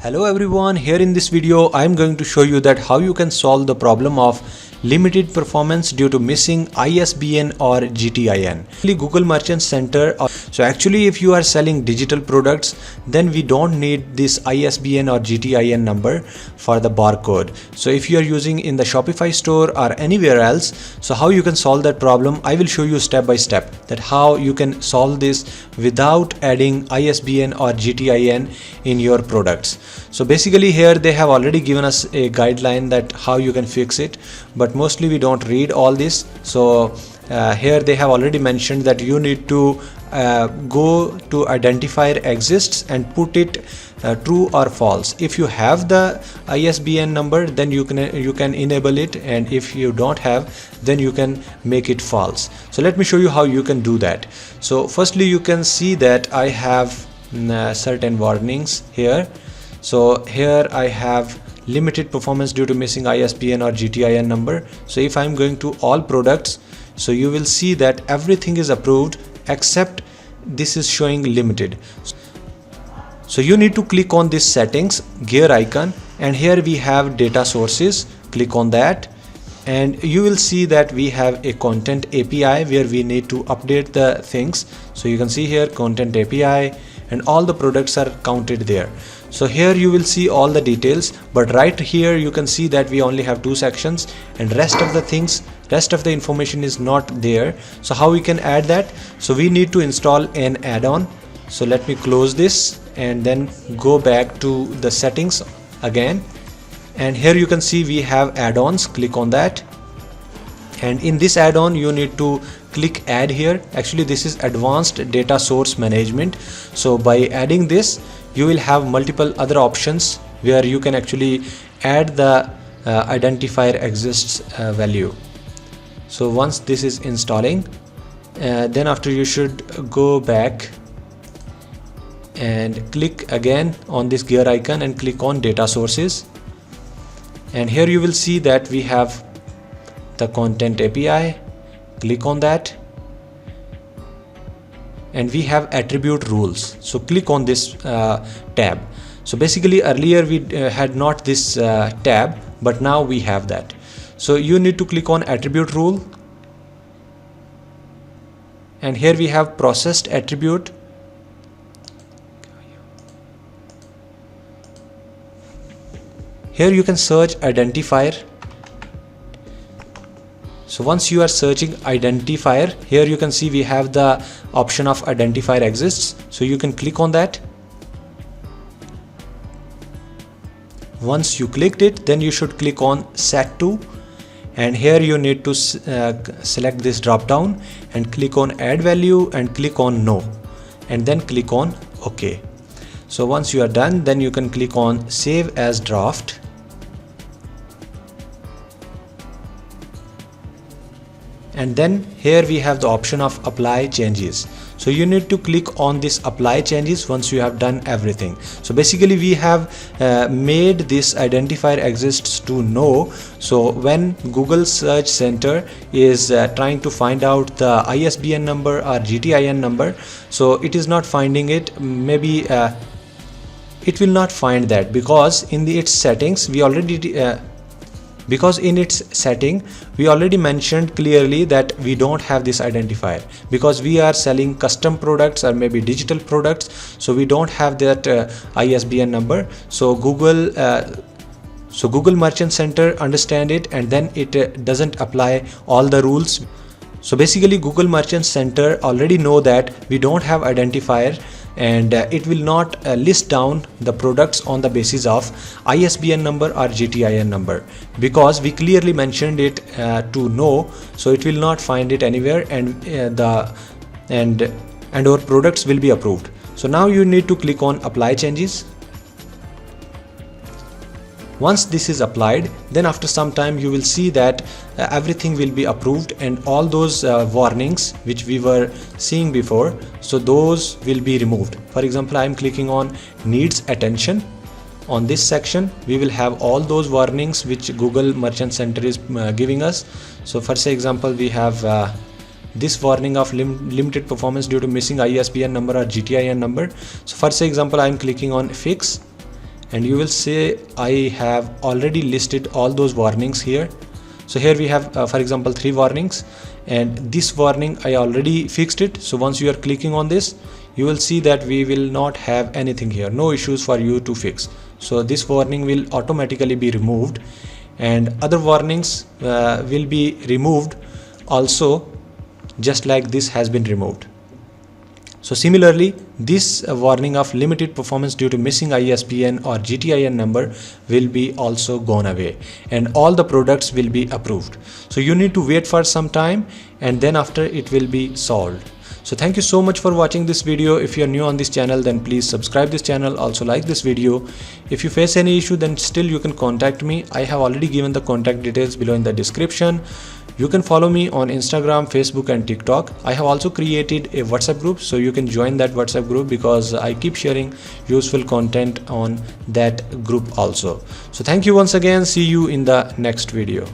Hello everyone, here in this video I am going to show you that how you can solve the problem of limited performance due to missing ISBN or GTIN. Google Merchant Center. So actually if you are selling digital products, then we don't need this ISBN or GTIN number for the barcode. So if you are using in the Shopify store or anywhere else, so how you can solve that problem, I will show you step by step that how you can solve this without adding ISBN or GTIN in your products. So basically here they have already given us a guideline that how you can fix it, but mostly we don't read all this. So here they have already mentioned that you need to go to identifier exists and put it true or false. If you have the ISBN number, then you can enable it, and if you don't have, then you can make it false. So let me show you how you can do that. So firstly you can see that I have certain warnings here. So here I have limited performance due to missing ISBN or GTIN number. So if I'm going to all products, so you will see that everything is approved except this is showing limited. So you need to click on this settings gear icon, and here we have data sources. Click on that and you will see that we have a content API where we need to update the things. So you can see here content API and all the products are counted there. So here you will see all the details, but right here you can see that we only have two sections and rest of the information is not there. So how we can add that? So we need to install an add-on. So let me close this and then go back to the settings again, and here you can see we have add-ons. Click on that, and in this add-on you need to click add here. Actually this is advanced data source management. So by adding this you will have multiple other options where you can actually add the identifier exists value. So once this is installing, then after you should go back and click again on this gear icon and click on data sources, and here you will see that we have the content API. Click on that and we have attribute rules. So click on this tab. So basically earlier we had not this tab, but now we have that. So you need to click on attribute rule, and here we have processed attribute. Here you can search identifier. So once you are searching identifier, here you can see we have the option of identifier exists. So you can click on that. Once you clicked it, then you should click on set to, and here you need to select this drop down and click on add value and click on no, and then click on OK. So once you are done, then you can click on save as draft. And then here we have the option of apply changes. So you need to click on this apply changes once you have done everything. So basically we have made this identifier exists to no. So when Google Search Center is trying to find out the ISBN number or GTIN number, so it is not finding it. Maybe it will not find that because in its settings we already we already mentioned clearly that we don't have this identifier because we are selling custom products or maybe digital products. So we don't have that ISBN number. So Google Merchant Center understand it, and then it doesn't apply all the rules. So basically Google Merchant Center already know that we don't have identifier, and it will not list down the products on the basis of ISBN number or GTIN number because we clearly mentioned it to no. So it will not find it anywhere, and our products will be approved. So now you need to click on apply changes. Once this is applied, then after some time you will see that everything will be approved, and all those warnings which we were seeing before, so those will be removed. For example, I am clicking on needs attention. On this section we will have all those warnings which Google Merchant Center is giving us. So for say example, we have this warning of limited performance due to missing ISBN number or GTIN number. So for say example, I am clicking on fix, and you will say I have already listed all those warnings here. So here we have for example 3 warnings, and this warning I already fixed it. So once you are clicking on this, you will see that we will not have anything here, no issues for you to fix. So this warning will automatically be removed, and other warnings will be removed also, just like this has been removed. So similarly, this warning of limited performance due to missing ISBN or GTIN number will be also gone away, and all the products will be approved. So you need to wait for some time, and then after it will be solved. So thank you so much for watching this video. If you are new on this channel, then please subscribe this channel. Also like this video. If you face any issue, then still you can contact me. I have already given the contact details below in the description. You can follow me on Instagram, Facebook and TikTok. I have also created a WhatsApp group, so you can join that WhatsApp group because I keep sharing useful content on that group also. So thank you once again. See you in the next video.